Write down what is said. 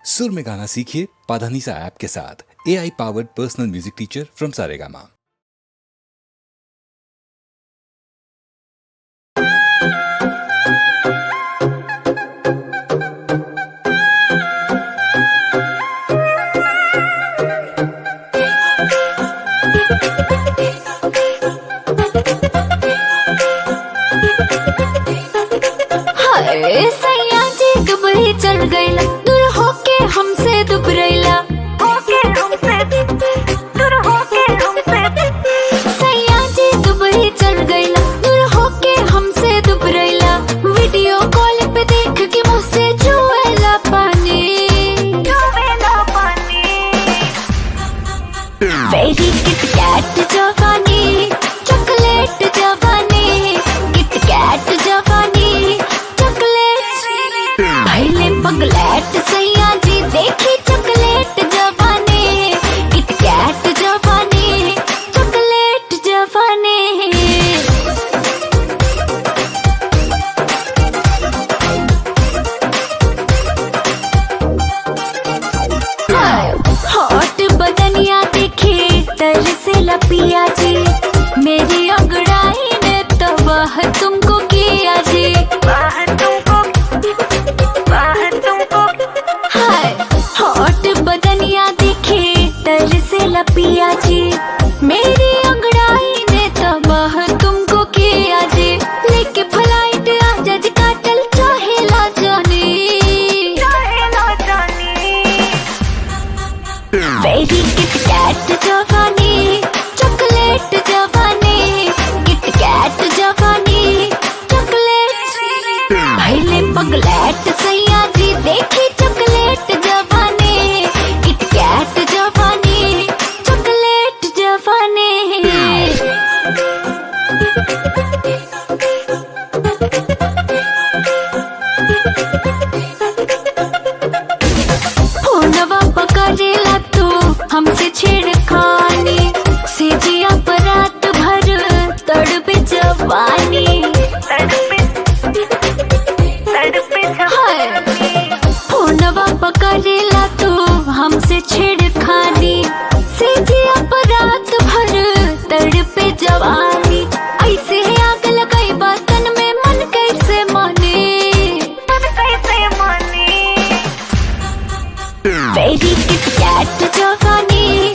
सुर में गाना सीखिए पाधानीसा ऐप के साथ। AI powered personal music teacher from Saregama. हाय सैया जी दुबई चल गईला, दूर होके हमसे दुबरैला, सैया जी दुबई चल गईला, दूर होके हमसे दुबरैला। वीडियो कॉल पे देख के मुझसे चुएला पानी, वेरी किट कैट जवानी, चॉकलेट जवानी, किट कैट जवानी, चॉकलेट पहले पगलेट। सैया जी देखी चॉकलेट जवानी, किट कैट जवानी, चॉकलेट जवानी। हॉट बदनिया देखी तरसेला पिया जी, मेरी अंगड़ाई ने तबाह तुमको किया जी। हाय हॉट बदनिया देखी तरसेला पिया जी, मेरी अंगड़ाई ने तबाह तुमको किया जी। लेके फ्लाइट आजा जी काटल चाहेला जानी, वेरी किट कैट जवानी, चॉकलेट जवानी, किट कैट जवानी, चॉकलेट पहले पगलेट। सैया जी देखी चॉकलेट जवानी, किट कैट जवानी, चॉकलेट जवानी। फोनवा पकड़ेला तू हमसे छेड़खानी, सेजिया पर रात भर तड़पे जवानी, हाय फोनवा पकड़ेला तू हमसे छेड़खानी, सेजिया पर रात भर तड़पे जवानी। ऐसे आग लगाई बातन में मन कैसे माने, वेरी किट कैट जवानी,